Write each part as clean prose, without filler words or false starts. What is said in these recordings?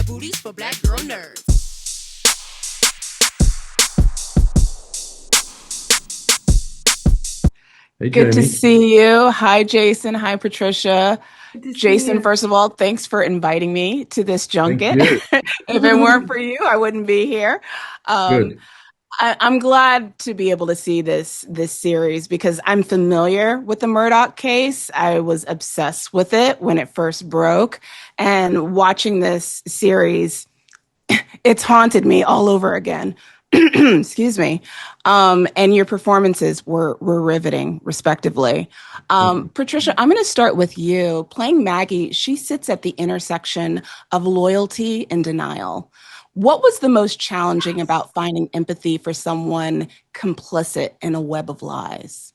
booties for black girl nerds. Hey, Good to Jamie. see you. Hi, Jason. Hi, Patricia. Good to see Jason, you. first of all, thanks for inviting me to this Thank junket. you. If it weren't for you, I wouldn't be here. Um, Good. I'm glad to be able to see this series because I'm familiar with the Murdaugh case. I was obsessed with it when it first broke, and watching this series, it's haunted me all over again. Excuse me. And your performances were riveting, respectively. Thank you. Patricia, I'm going to start with you. Playing Maggie, she sits at the intersection of loyalty and denial. What was the most challenging about finding empathy for someone complicit in a web of lies?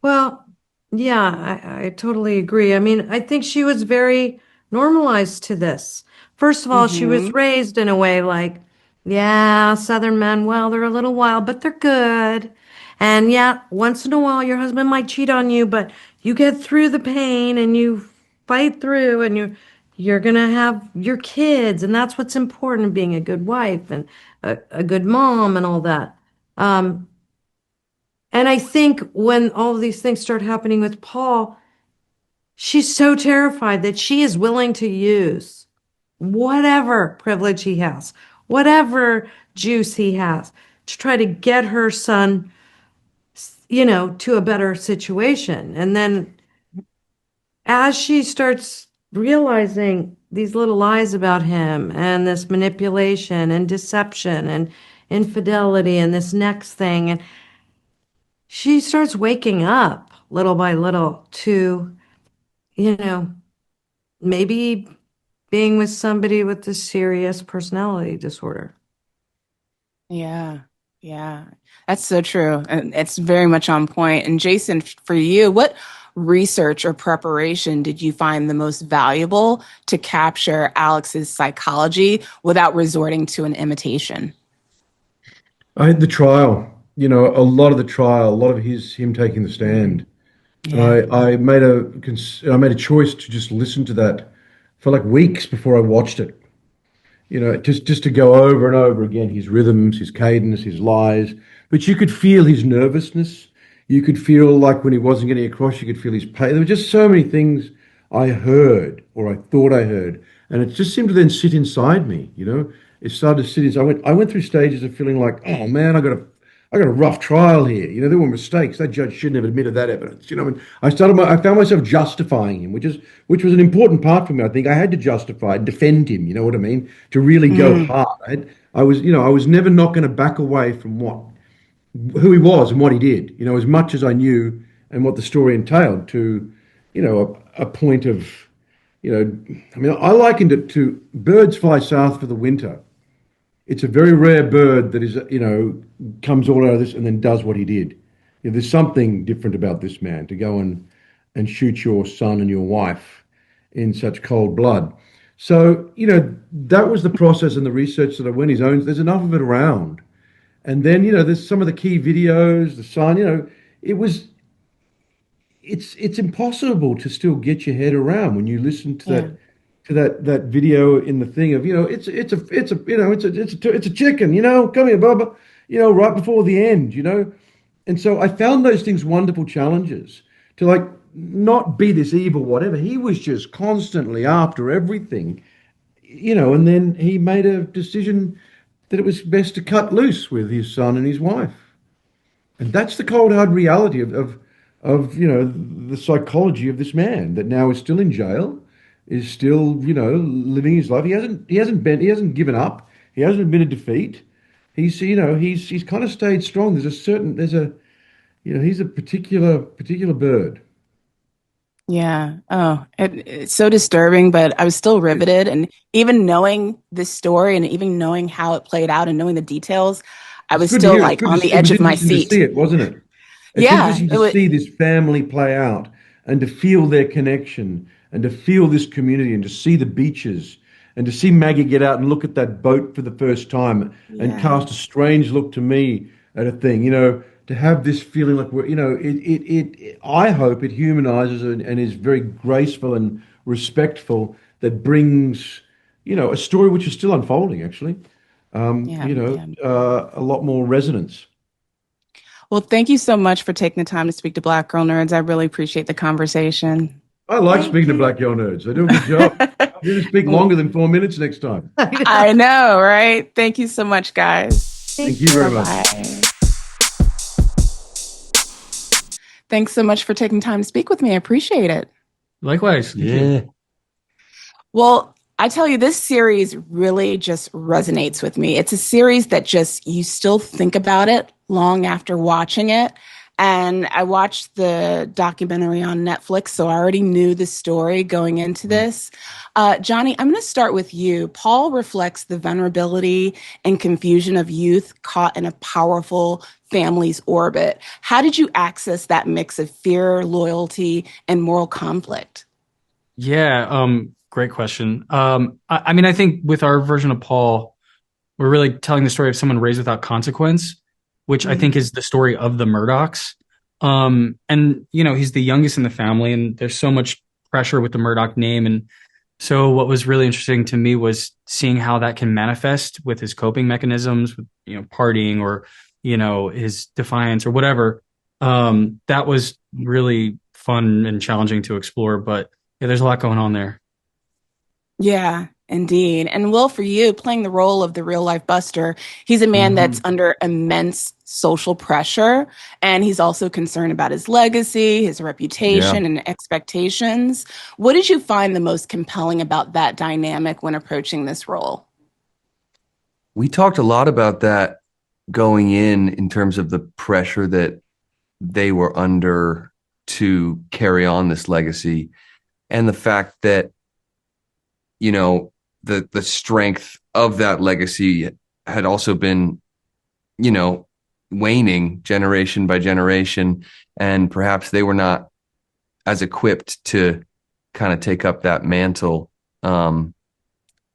Well, yeah, I totally agree. I mean, I think she was very normalized to this. First of all, she was Mm-hmm. raised in a way like, yeah, Southern men, well, they're a little wild, but they're good. And yeah, once in a while, your husband might cheat on you, but you get through the pain and you fight through and you're gonna have your kids, and that's what's important, being a good wife and a good mom and all that. Um, And I think when all of these things start happening with Paul, she's so terrified that she is willing to use whatever privilege he has, whatever juice he has to try to get her son, to a better situation. And then as she starts realizing these little lies about him and this manipulation and deception and infidelity and this next thing, and she starts waking up little by little to, you know, maybe being with somebody with a serious personality disorder. Yeah, yeah, that's so true. And it's very much on point. And Jason, for you, what research or preparation did you find the most valuable to capture Alex's psychology without resorting to an imitation? I had the trial, a lot of the trial, a lot of him taking the stand. And Yeah. I made a choice to just listen to that for like weeks before I watched it. Just to go over and over again his rhythms, his cadence, his lies. But you could feel his nervousness. You could feel like when he wasn't getting across, you could feel his pain. There were just so many things I heard or I thought I heard, and it just seemed to then sit inside me. It started to sit inside. I went through stages of feeling like, oh man, I got a rough trial here. There were mistakes. That judge shouldn't have admitted that evidence. And I found myself justifying him, which was an important part for me. I think I had to justify and defend him. You know what I mean? To really go Mm, hard. I was never not going to back away from who he was and what he did. As much as I knew and what the story entailed to, a point of, I mean, I likened it to birds fly south for the winter. It's a very rare bird that comes all out of this and then does what he did. There's something different about this man to go and shoot your son and your wife in such cold blood. So, that was the process and the research that I went his own. There's enough of it around. And then, there's some of the key videos, the son, it was it's impossible to still get your head around when you listen to yeah. that video in the thing of it's a chicken, come here, Bubba, right before the end, and so I found those things wonderful challenges to like not be this evil whatever. He was just constantly after everything, and then he made a decision that it was best to cut loose with his son and his wife. And that's the cold hard reality of the psychology of this man that now is still in jail, is still living his life. He hasn't given up. He hasn't admitted defeat. He's kind of stayed strong. He's a particular bird. Yeah. Oh, it's so disturbing, but I was still riveted. And even knowing this story and even knowing how it played out and knowing the details, I It's was good to still hear. It's like good to on see. the It edge was of my interesting to see seat. it, wasn't it? It's Yeah, interesting it to was. see this family play out and to feel their connection and to feel this community and to see the beaches and to see Maggie get out and look at that boat for the first time and Yeah. cast a strange look to me at a thing, to have this feeling like I hope it humanizes and is very graceful and respectful that brings, a story which is still unfolding, actually. Yeah, yeah. A lot more resonance. Well, thank you so much for taking the time to speak to Black Girl Nerds. I really appreciate the conversation. I like Thank speaking to you. black girl nerds. They do a good job. I'm going to speak longer than 4 minutes next time. I know, right? Thank you so much, guys. Thank Thank you very you. much. Bye. Thanks so much for taking time to speak with me. I appreciate it. Likewise. Thank you. Yeah. Well, I tell you, this series really just resonates with me. It's a series that just, you still think about it long after watching it. And I watched the documentary on Netflix, so I already knew the story going into this. Johnny, I'm going to start with you. Paul reflects the vulnerability and confusion of youth caught in a powerful family's orbit. How did you access that mix of fear, loyalty, and moral conflict? Yeah, great question. I mean, I think with our version of Paul, we're really telling the story of someone raised without consequence, which I think is the story of the Murdaughs. And he's the youngest in the family, and there's so much pressure with the Murdaugh name. And so what was really interesting to me was seeing how that can manifest with his coping mechanisms, with, partying or, his defiance or whatever. That was really fun and challenging to explore, but yeah, there's a lot going on there. Yeah, indeed. And Will, for you, playing the role of the real life Buster, he's a man that's under immense social pressure, and he's also concerned about his legacy, his reputation, and expectations. What did you find the most compelling about that dynamic when approaching this role? We talked a lot about that going in terms of the pressure that they were under to carry on this legacy, and the fact that, the strength of that legacy had also been, waning generation by generation, and perhaps they were not as equipped to kind of take up that mantle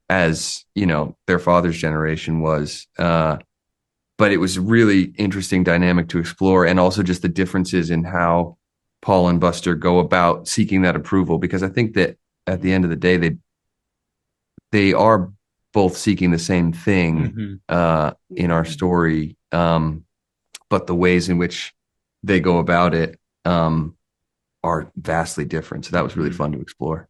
as their father's generation was. But it was a really interesting dynamic to explore, and also just the differences in how Paul and Buster go about seeking that approval, because I think that at the end of the day, they are both seeking the same thing in our story, but the ways in which they go about it are vastly different. So that was really fun to explore.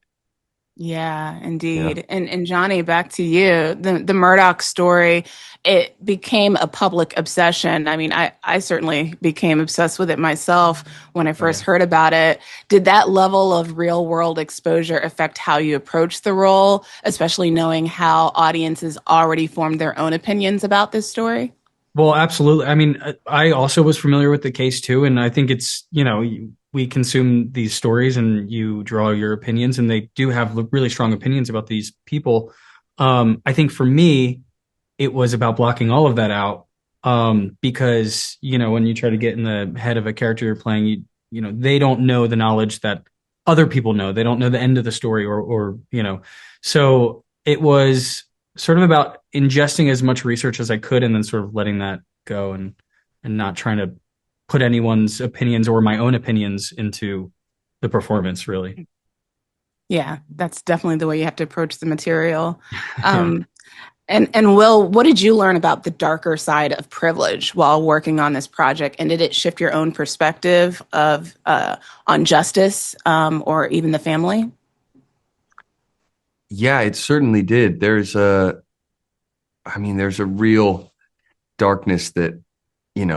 Yeah, indeed. Yeah. And Johnny, back to you. The Murdaugh story, it became a public obsession. I mean, I certainly became obsessed with it myself when I first heard about it. Did that level of real world exposure affect how you approach the role, especially knowing how audiences already formed their own opinions about this story? Well, absolutely. I mean, I also was familiar with the case too, and I think it's, we consume these stories and you draw your opinions, and they do have really strong opinions about these people. I think for me, it was about blocking all of that out, because, when you try to get in the head of a character you're playing, they don't know the knowledge that other people know. They don't know the end of the story or so it was sort of about ingesting as much research as I could and then sort of letting that go and not trying to put anyone's opinions or my own opinions into the performance, really. Yeah, that's definitely the way you have to approach the material. And Will, what did you learn about the darker side of privilege while working on this project? And did it shift your own perspective of on justice or even the family? Yeah, it certainly did. There's a real darkness that,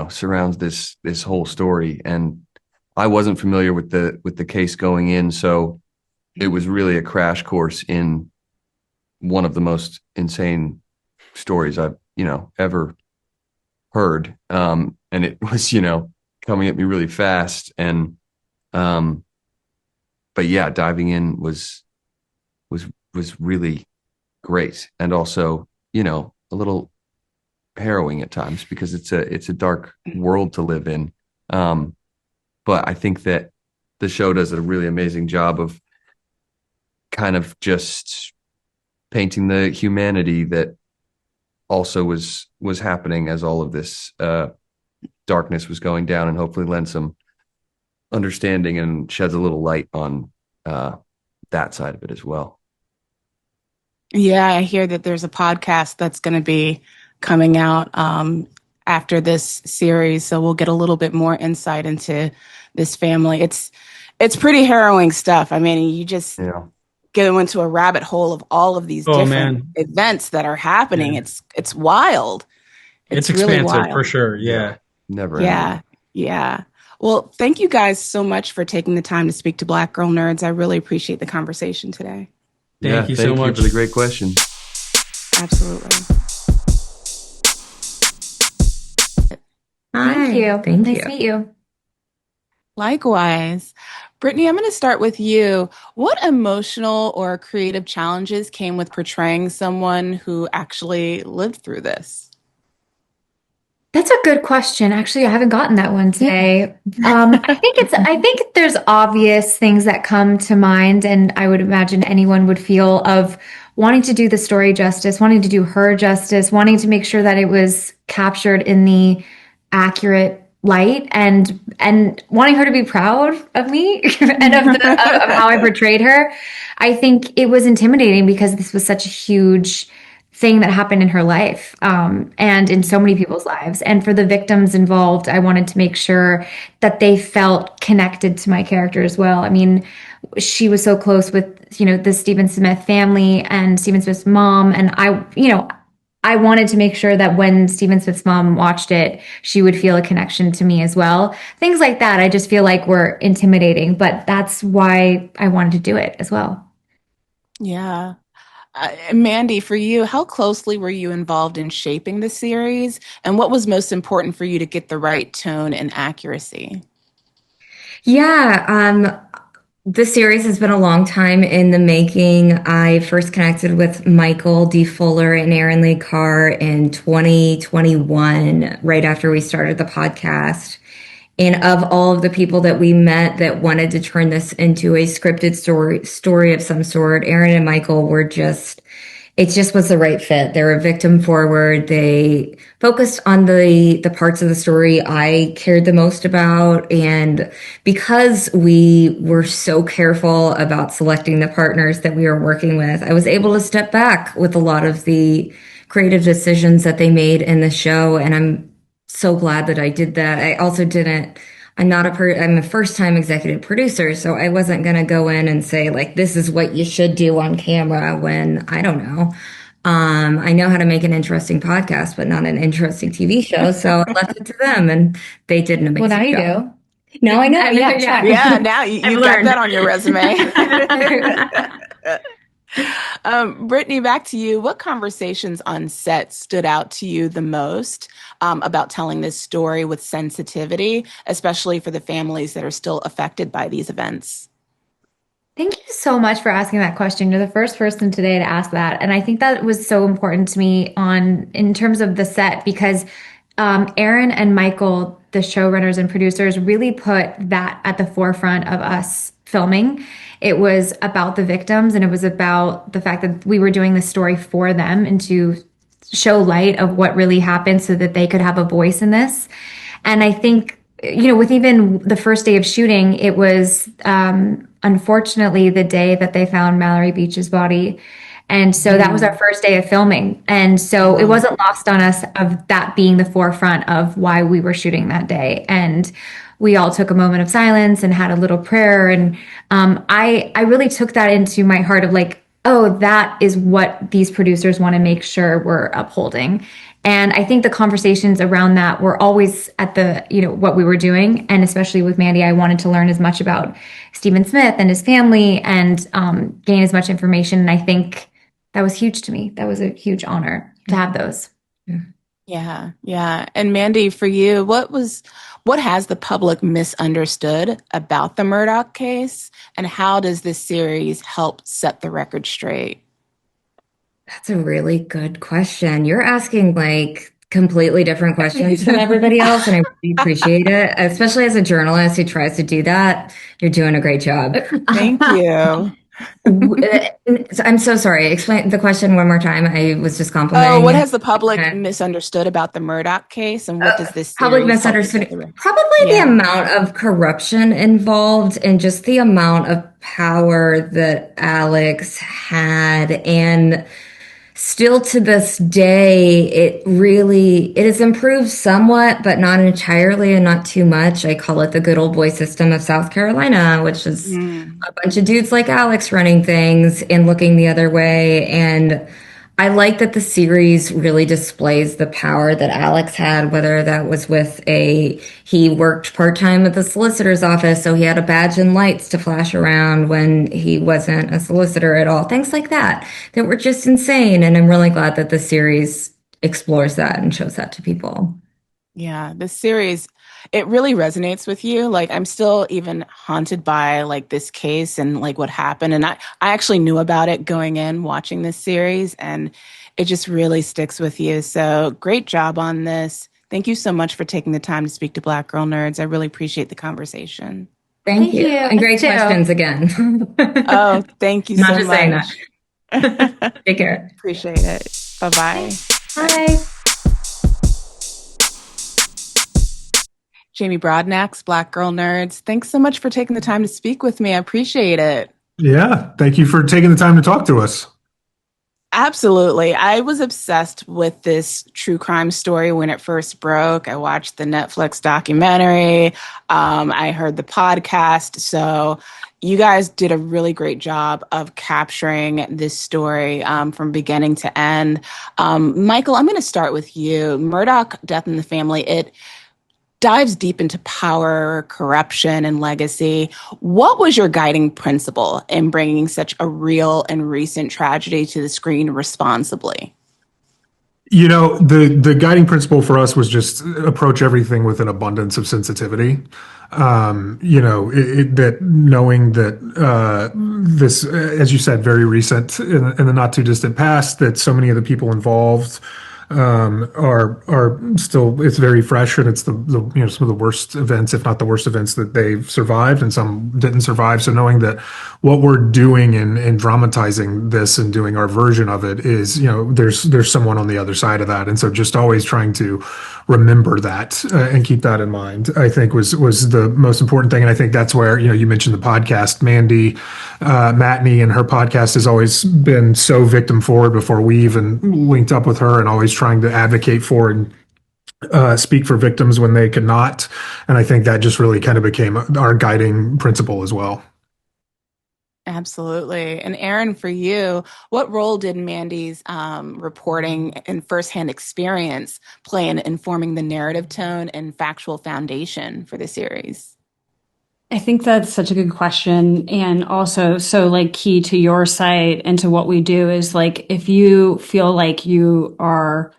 surrounds this whole story. And I wasn't familiar with the case going in, so it was really a crash course in one of the most insane stories I've, ever heard. And it was, coming at me really fast. And but yeah, diving in was really great, and also, a little harrowing at times, because it's a dark world to live in. But I think that the show does a really amazing job of kind of just painting the humanity that also was happening as all of this darkness was going down, and hopefully lends some understanding and sheds a little light on that side of it as well. Yeah, I hear that there's a podcast that's going to be coming out after this series, so we'll get a little bit more insight into this family. It's pretty harrowing stuff. I mean, you just Yeah. go into a rabbit hole of all of these Oh different man, events that are happening. yeah. It's wild. It's It's really expansive for wild. sure. Yeah. Never ending. Yeah, yeah. Well, thank you guys so much for taking the time to speak to Black Girl Nerds. I really appreciate the conversation today. Thank you so Thank you much for the great question. Absolutely. Thank you. Thank Nice you. to meet you. Likewise. Brittany, I'm going to start with you. What emotional or creative challenges came with portraying someone who actually lived through this? That's a good question. Actually, I haven't gotten that one today. I think there's obvious things that come to mind, and I would imagine anyone would feel of wanting to do the story justice, wanting to do her justice, wanting to make sure that it was captured in the accurate light, and wanting her to be proud of me and of how I portrayed her. I think it was intimidating because this was such a huge thing that happened in her life, and in so many people's lives. And for the victims involved, I wanted to make sure that they felt connected to my character as well. I mean, she was so close with, the Stephen Smith family and Stephen Smith's mom. And I wanted to make sure that when Stephen Smith's mom watched it, she would feel a connection to me as well. Things like that, I just feel like were intimidating, but that's why I wanted to do it as well. Yeah. Mandy, for you, how closely were you involved in shaping the series? And what was most important for you to get the right tone and accuracy? Yeah, the series has been a long time in the making. I first connected with Michael D. Fuller and Erin Lee Carr in 2021, right after we started the podcast. And of all of the people that we met that wanted to turn this into a scripted story of some sort, Erin and Michael were it just was the right fit. They were victim forward. They focused on the parts of the story I cared the most about. And because we were so careful about selecting the partners that we were working with, I was able to step back with a lot of the creative decisions that they made in the show. And I'm so glad that I did that. I also didn't, I'm a first time executive producer, so I wasn't going to go in and say like, this is what you should do on camera when I don't know. I know how to make an interesting podcast, but not an interesting TV show. So I left it to them and they did an amazing Well, now you job. do. No, I know. Yeah. Yeah, now you've got learned. that on your resume. Brittany, back to you. What conversations on set stood out to you the most about telling this story with sensitivity, especially for the families that are still affected by these events? Thank you so much for asking that question. You're the first person today to ask that. And I think that was so important to me in terms of the set, because Erin and Michael, the showrunners and producers, really put that at the forefront of us filming. It was about the victims, and it was about the fact that we were doing the story for them and to show light of what really happened so that they could have a voice in this. And I think, with even the first day of shooting, it was unfortunately the day that they found Mallory Beach's body. And so that was our first day of filming. And so it wasn't lost on us of that being the forefront of why we were shooting that day. And we all took a moment of silence and had a little prayer. And I really took that into my heart of like, oh, that is what these producers want to make sure we're upholding. And I think the conversations around that were always at the, what we were doing. And especially with Mandy, I wanted to learn as much about Stephen Smith and his family and gain as much information. And I think that was huge to me. That was a huge honor to have those. Yeah, yeah. And Mandy, for you, what has the public misunderstood about the Murdaugh case, and how does this series help set the record straight? That's a really good question. You're asking like completely different questions from everybody else, and I really appreciate it. Especially as a journalist who tries to do that, you're doing a great job. Thank you. I'm so sorry. Explain the question one more time. I was just Oh, complimenting what you. has the public Okay. misunderstood about the Murdaugh case, and what does this Public series help us misunderstanding. get? Probably the Yeah. amount of corruption involved and just the amount of power that Alex had. And still to this day, it has improved somewhat, but not entirely and not too much. I call it the good old boy system of South Carolina, which is a bunch of dudes like Alex running things and looking the other way. And I like that the series really displays the power that Alex had, whether that was he worked part-time at the solicitor's office, so he had a badge and lights to flash around when he wasn't a solicitor at all. Things like that were just insane. And I'm really glad that the series explores that and shows that to people. Yeah, this series, it really resonates with you. Like, I'm still even haunted by like this case and like what happened. And I actually knew about it going in watching this series, and it just really sticks with you. So great job on this. Thank you so much for taking the time to speak to Black Girl Nerds. I really appreciate the conversation. Thank you. And great Too. questions again. Oh, thank you Not so just much. saying that. Take care. Appreciate it. Bye-bye. Bye. Jamie Broadnax, Black Girl Nerds. Thanks so much for taking the time to speak with me. I appreciate it. Yeah, thank you for taking the time to talk to us. Absolutely. I was obsessed with this true crime story when it first broke. I watched the Netflix documentary. I heard the podcast. So you guys did a really great job of capturing this story from beginning to end. Michael, I'm going to start with you. Murdaugh, Death in the Family, it dives deep into power, corruption, and legacy. What was your guiding principle in bringing such a real and recent tragedy to the screen responsibly? You know, the guiding principle for us was just approach everything with an abundance of sensitivity. That knowing that this, as you said, very recent in the not too distant past, that so many of the people involved are still, it's very fresh, and it's the some of the worst events, if not the worst events, that they've survived, and some didn't survive. So knowing that what we're doing in dramatizing this and doing our version of it is, there's someone on the other side of that, and so just always trying to remember that and keep that in mind, I think was the most important thing. And I think that's where, you mentioned the podcast, Mandy, Matney, and her podcast has always been so victim forward before we even linked up with her, and always trying to advocate for and speak for victims when they could not. And I think that just really kind of became our guiding principle as well. Absolutely. And Erin, for you, what role did Mandy's reporting and firsthand experience play in informing the narrative tone and factual foundation for the series? I think that's such a good question. And also, so like key to your site and to what we do is like, if you feel like you are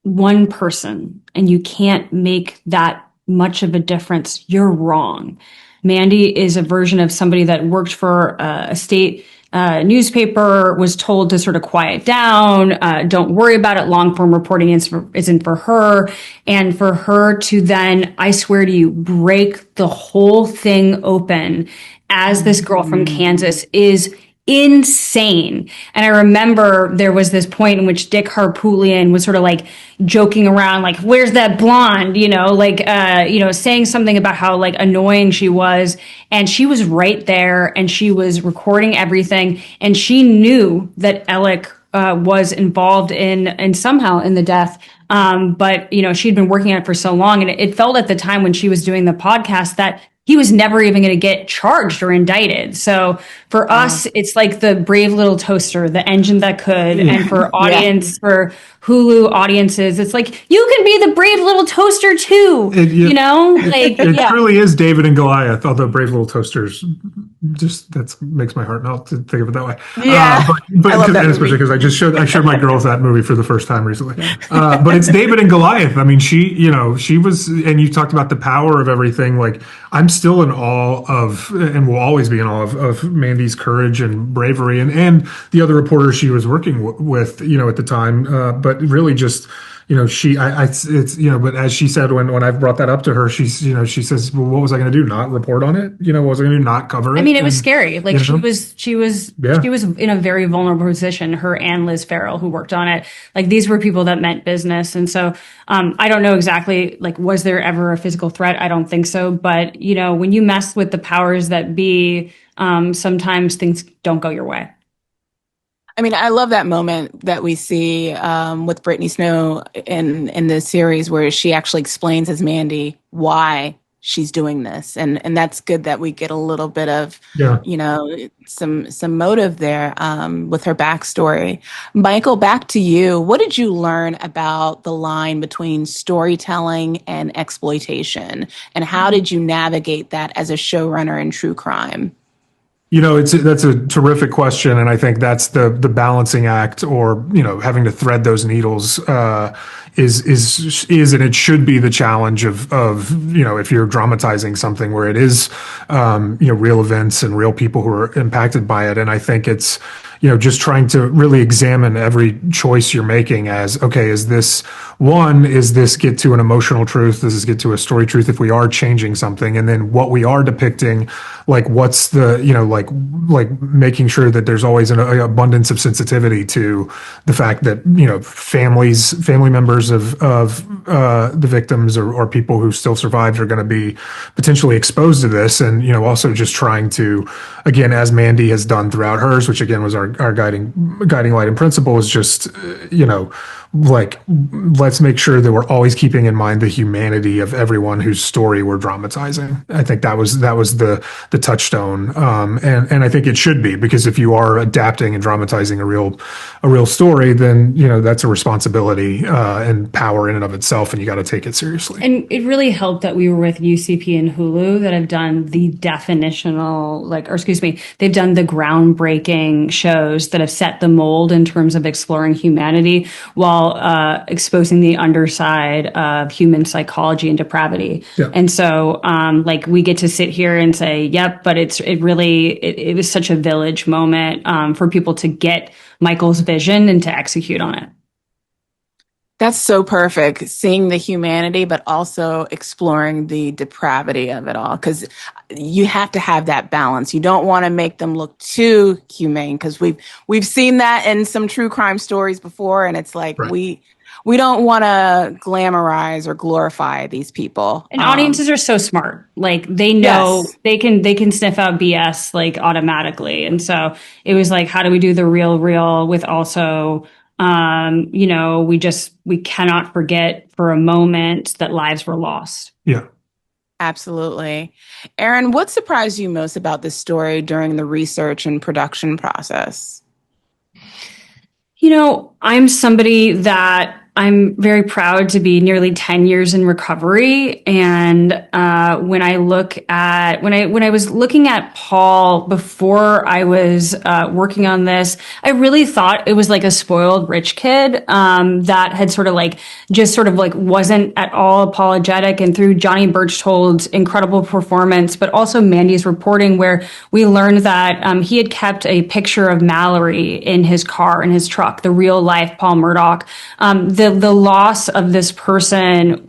one person and you can't make that much of a difference, you're wrong. Mandy is a version of somebody that worked for a state newspaper, was told to sort of quiet down, don't worry about it, long form reporting isn't for her. And for her to then, I swear to you, break the whole thing open as this girl from Kansas is insane. And I remember there was this point in which Dick Harpootlian was sort of like joking around, like, where's that blonde, saying something about how like annoying she was. And she was right there and she was recording everything. And she knew that Alec was involved in somehow in the death. But she'd been working on it for so long. And it felt at the time when she was doing the podcast that he was never even going to get charged or indicted. So for us, it's like the brave little toaster, the engine that could. And for for Hulu audiences, it's like, you can be the brave little toaster too. It truly is David and Goliath, although brave little toasters, just that makes my heart melt to think of it that way. Yeah. But especially because I showed my girls that movie for the first time recently. But it's David and Goliath. I mean, she was, and you talked about the power of everything. Like, I'm still in awe of, and will always be in awe of Mandy's courage and bravery, and the other reporters she was working with, at the time. But really just, it's, but as she said, when I brought that up to her, she says, well, what was I going to do? Not report on it? What was I going to do? Not cover it? I mean, it was scary. Like she was Yeah. in a very vulnerable position, her and Liz Farrell, who worked on it. Like these were people that meant business. And so, I don't know exactly, like, was there ever a physical threat? I don't think so. But, when you mess with the powers that be, sometimes things don't go your way. I mean, I love that moment that we see with Brittany Snow in this series where she actually explains as Mandy why she's doing this. And that's good that we get a little bit of, some motive there with her backstory. Michael, back to you. What did you learn about the line between storytelling and exploitation? And how did you navigate that as a showrunner in true crime? That's a terrific question, and I think that's the balancing act, or having to thread those needles is and it should be the challenge of if you're dramatizing something where it is real events and real people who are impacted by it, and I think it's just trying to really examine every choice you're making as, okay, is this get to an emotional truth? Does this get to a story truth if we are changing something? And then what we are depicting, like what's the, like making sure that there's always an abundance of sensitivity to the fact that, family members of the victims or people who still survived are going to be potentially exposed to this. And, also just trying to, again, as Mandy has done throughout hers, which again was our guiding light and principle, is just, like, let's make sure that we're always keeping in mind the humanity of everyone whose story we're dramatizing. I think that was the touchstone. And I think it should be, because if you are adapting and dramatizing a real story, then, that's a responsibility, and power in and of itself, and you got to take it seriously. And it really helped that we were with UCP and Hulu that have done the they've done the groundbreaking shows that have set the mold in terms of exploring humanity while exposing the underside of human psychology and depravity. Yeah. And so, we get to sit here and say, yep, but it was such a village moment for people to get Michael's vision and to execute on it. That's so perfect, seeing the humanity, but also exploring the depravity of it all, because you have to have that balance. You don't want to make them look too humane, because we've seen that in some true crime stories before, and it's like we don't want to glamorize or glorify these people. And audiences are so smart; like they know they can sniff out BS like automatically, and so it was like, how do we do the real with also. We cannot forget for a moment that lives were lost. Yeah. Absolutely. Erin, what surprised you most about this story during the research and production process? I'm somebody that I'm very proud to be nearly 10 years in recovery. And when I was looking at Paul before I was working on this, I really thought it was like a spoiled rich kid that had sort of wasn't at all apologetic. And through Johnny Berchtold's incredible performance, but also Mandy's reporting, where we learned that he had kept a picture of Mallory in his car, in his truck, the real life Paul Murdaugh. The loss of this person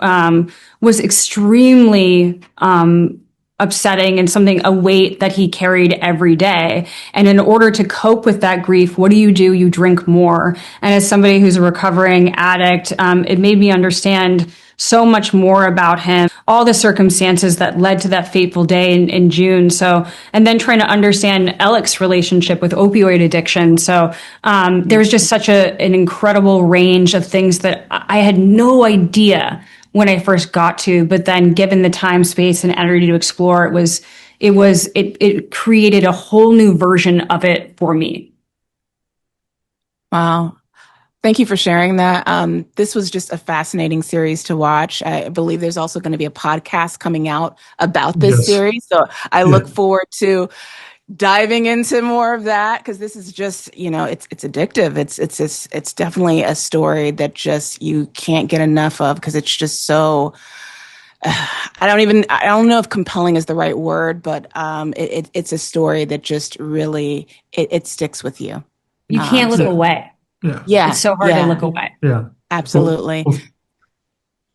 was extremely upsetting, and a weight that he carried every day. And in order to cope with that grief, what do? You drink more. And as somebody who's a recovering addict, it made me understand so much more about him, all the circumstances that led to that fateful day in June. So, and then trying to understand Alex's relationship with opioid addiction. So, there was just such an incredible range of things that I had no idea when I first got to, but then given the time, space, and energy to explore, it created a whole new version of it for me. Wow. Thank you for sharing that. This was just a fascinating series to watch. I believe there's also going to be a podcast coming out about this series. So I look forward to diving into more of that, because this is just, it's addictive. It's definitely a story that just you can't get enough of, because it's just so. I don't know if compelling is the right word, but it's a story that just really it sticks with you. You can't look away. Yeah. Yeah. It's so hard to look away. Yeah. Absolutely. Well,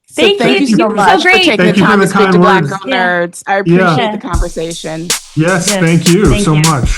So Thank you so much. for taking Thank the you for time the to speak kind to Black words. Girl Yeah. Nerds. I appreciate Yeah. the conversation. Yes, Yes, thank you thank so you. much.